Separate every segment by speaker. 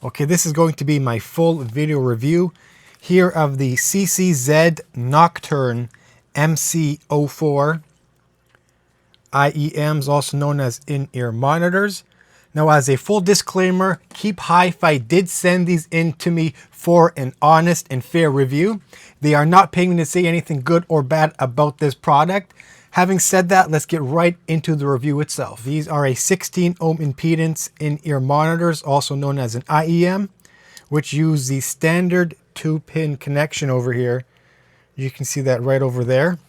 Speaker 1: Okay, this is going to be my full video review here of the CCZ Nocturne MC04 IEMs, also known as in-ear monitors. Now, as a full disclaimer, KeepHiFi did send these in to me for an honest and fair review. They are not paying me to say anything good or bad about this product. Having said that, let's get right into the review itself. These are a 16 ohm impedance in-ear monitors, also known as an IEM, which use the standard 2-pin connection over here. You can see that right over there.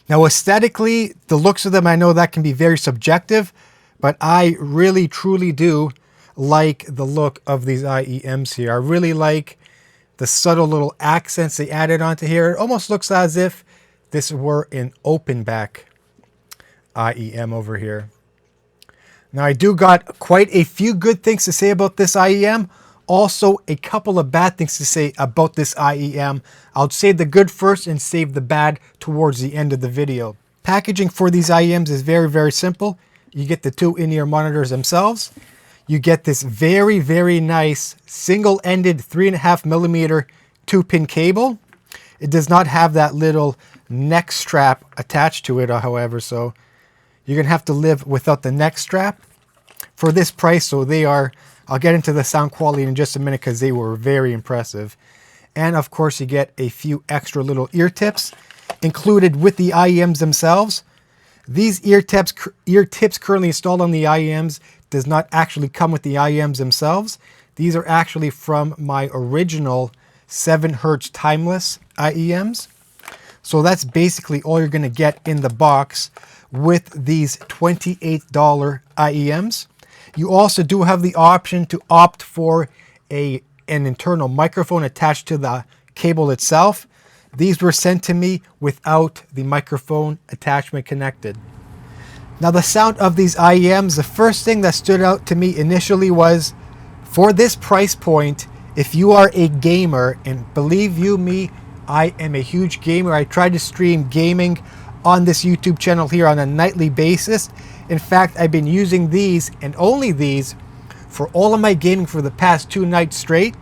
Speaker 1: Now, aesthetically, the looks of them, I know that can be very subjective, but I really, truly do like the look of these IEMs here. I really like the subtle little accents they added onto here. It almost looks as if this were an open back IEM over here. Now, I do got quite a few good things to say about this IEM. Also, a couple of bad things to say about this IEM. I'll say the good first and save the bad towards the end of the video. Packaging for these IEMs is very, very simple. You get the two in-ear monitors themselves. You get this very, very nice single-ended 3.5mm 2-pin cable. It does not have that little neck strap attached to it, however, so you're gonna have to live without the neck strap for this price. So they are, I'll get into the sound quality in just a minute because they were very impressive. And of course, you get a few extra little ear tips included with the IEMs themselves. These ear tips currently installed on the IEMs does not actually come with the IEMs themselves. These are actually from my original 7 Hz timeless IEMs. So that's basically all you're going to get in the box with these $28 IEMs. You also do have the option to opt for an internal microphone attached to the cable itself. These were sent to me without the microphone attachment connected. Now, the sound of these IEMs, the first thing that stood out to me initially was, for this price point, if you are a gamer, and believe you me, I am a huge gamer. I try to stream gaming on this YouTube channel here on a nightly basis. In fact, I've been using these and only these for all of my gaming for the past 2 nights straight.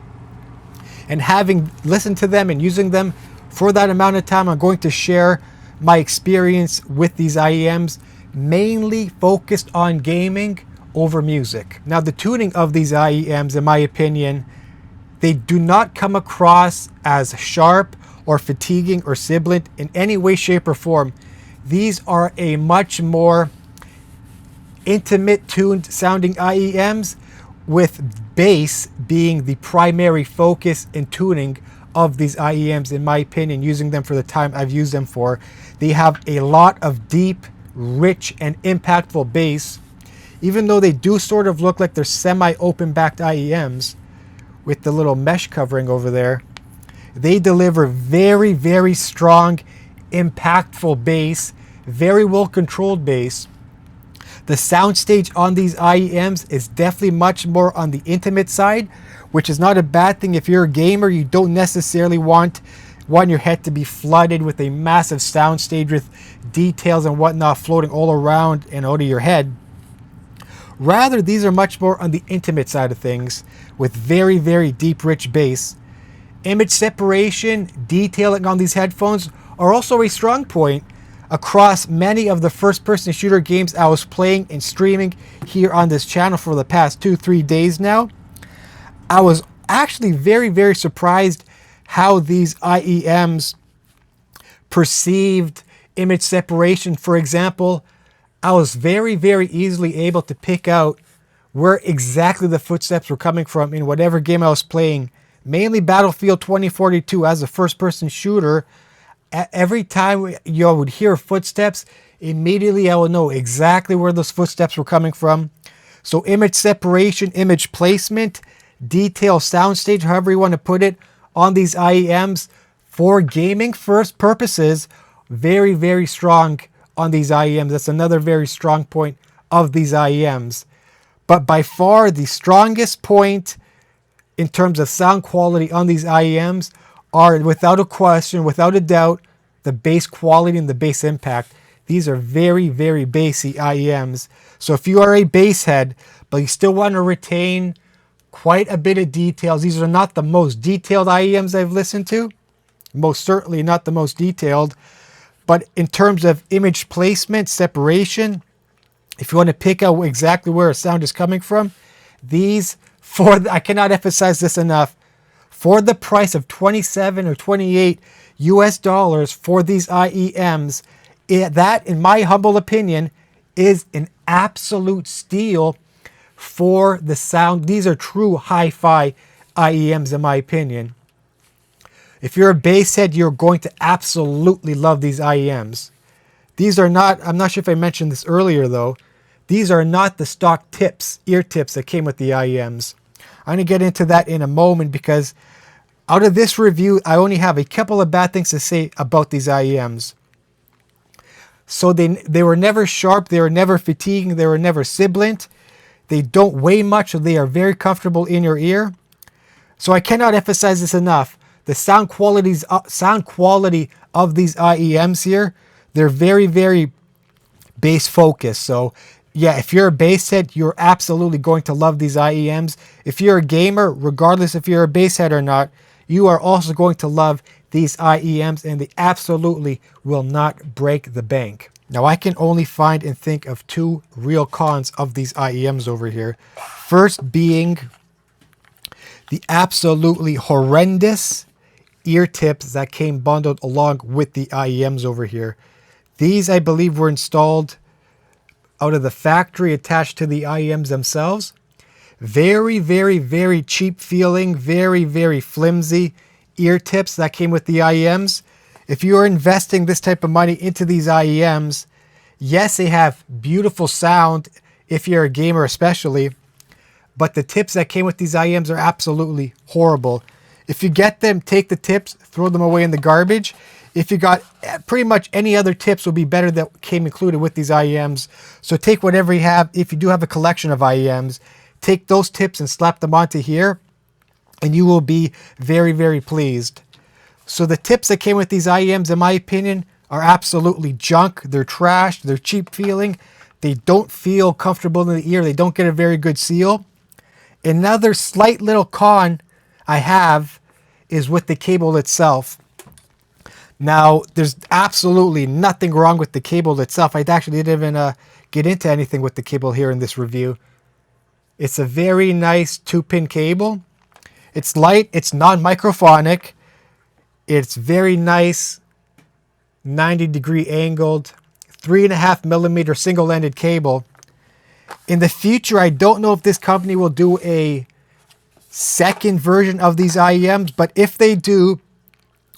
Speaker 1: And having listened to them and using them for that amount of time, I'm going to share my experience with these IEMs, mainly focused on gaming over music. Now, the tuning of these IEMs, in my opinion, they do not come across as sharp or fatiguing or sibilant in any way, shape, or form. These are a much more intimate tuned sounding IEMs, with bass being the primary focus and tuning of these IEMs, in my opinion, using them for the time I've used them for. They have a lot of deep, rich, and impactful bass, even though they do sort of look like they're semi-open backed IEMs with the little mesh covering over there. They deliver very, very strong, impactful bass, very well controlled bass. The soundstage on these IEMs is definitely much more on the intimate side, which is not a bad thing. If you're a gamer, you don't necessarily want your head to be flooded with a massive soundstage with details and whatnot floating all around and out of your head. Rather, these are much more on the intimate side of things with very, very deep, rich bass. Image separation, detailing on these headphones are also a strong point across many of the first-person shooter games I was playing and streaming here on this channel for the past 2-3 days now. I was actually very, very surprised how these IEMs perceived image separation. For example, I was very, very easily able to pick out where exactly the footsteps were coming from in whatever game I was playing, mainly Battlefield 2042 as a first-person shooter. Every time you would hear footsteps, immediately I would know exactly where those footsteps were coming from. So image separation, image placement, detail, soundstage, however you want to put it, on these IEMs for gaming first purposes, very, very strong on these IEMs. That's another very strong point of these IEMs. But by far the strongest point in terms of sound quality on these IEMs are, without a question, without a doubt, the bass quality and the bass impact. These are very, very bassy IEMs. So if you are a bass head, but you still want to retain quite a bit of details. These are not the most detailed IEMs I've listened to. Most certainly not the most detailed. But in terms of image placement, separation, if you want to pick out exactly where a sound is coming from, these, I cannot emphasize this enough, for the price of 27 or 28 US dollars for these IEMs, that, in my humble opinion, is an absolute steal for the sound. These are true hi-fi IEMs, in my opinion. If you're a bass head, you're going to absolutely love these IEMs. These are not, I'm not sure if I mentioned this earlier though, these are not the stock tips, ear tips that came with the IEMs. I'm going to get into that in a moment, because out of this review, I only have a couple of bad things to say about these IEMs. So they were never sharp, they were never fatiguing, they were never sibilant. They don't weigh much, so they are very comfortable in your ear. So I cannot emphasize this enough. The sound quality of these IEMs here, they're very, very bass focused. So yeah, if you're a bass head, you're absolutely going to love these IEMs. If you're a gamer, regardless if you're a bass head or not, you are also going to love these IEMs, and they absolutely will not break the bank. Now, I can only find and think of two real cons of these IEMs over here. First being the absolutely horrendous ear tips that came bundled along with the IEMs over here. These, I believe, were installed out of the factory attached to the IEMs themselves. Very, very, very cheap feeling, very, very flimsy ear tips that came with the IEMs. If you are investing this type of money into these IEMs, yes, they have beautiful sound if you're a gamer especially, but the tips that came with these IEMs are absolutely horrible. If you get them, take the tips, throw them away in the garbage. If you got pretty much any other tips, will be better that came included with these IEMs. So take whatever you have. If you do have a collection of IEMs, take those tips and slap them onto here, and you will be very, very pleased. So the tips that came with these IEMs, in my opinion, are absolutely junk. They're trash. They're cheap feeling. They don't feel comfortable in the ear. They don't get a very good seal. Another slight little con I have is with the cable itself. Now, there's absolutely nothing wrong with the cable itself. I actually didn't even get into anything with the cable here in this review. It's a very nice 2-pin cable. It's light. It's non-microphonic. It's very nice 90-degree angled 3.5mm single-ended cable. In the future, I don't know if this company will do a second version of these IEMs, but if they do,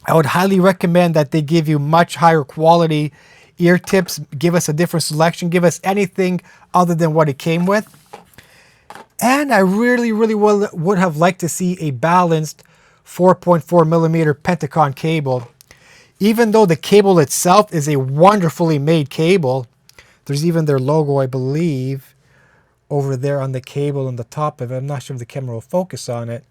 Speaker 1: I would highly recommend that they give you much higher quality ear tips, give us a different selection, give us anything other than what it came with. And I really, really would have liked to see a balanced 4.4mm Pentacon cable. Even though the cable itself is a wonderfully made cable, there's even their logo, I believe, over there on the cable on the top of it. I'm not sure if the camera will focus on it.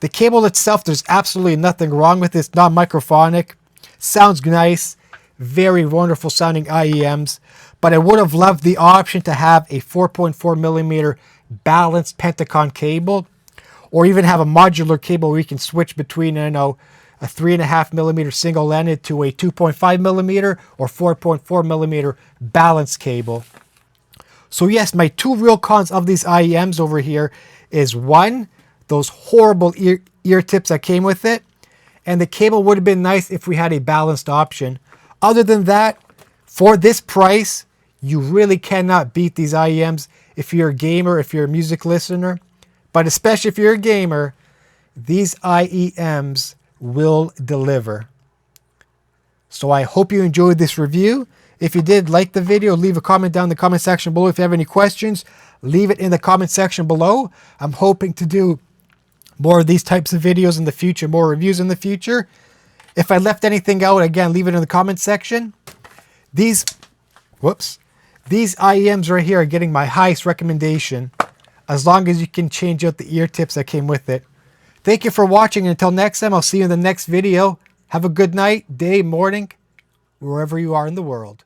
Speaker 1: The cable itself, there's absolutely nothing wrong with it. It's non-microphonic. Sounds nice. Very wonderful sounding IEMs. But I would have loved the option to have a 4.4mm balanced Pentacon cable, or even have a modular cable where you can switch between, I know, a 3.5mm single-ended to a 2.5mm or 4.4mm balanced cable. So yes, my two real cons of these IEMs over here is, one, those horrible ear tips that came with it, and the cable would have been nice if we had a balanced option. Other than that, for this price, you really cannot beat these IEMs if you're a gamer, if you're a music listener. But especially if you're a gamer, these IEMs will deliver. So I hope you enjoyed this review. If you did, like the video, leave a comment down in the comment section below. If you have any questions, leave it in the comment section below. I'm hoping to do more of these types of videos in the future, more reviews in the future. If I left anything out, again, leave it in the comment section. These IEMs right here are getting my highest recommendation, as long as you can change out the ear tips that came with it. Thank you for watching. Until next time, I'll see you in the next video. Have a good night, day, morning, wherever you are in the world.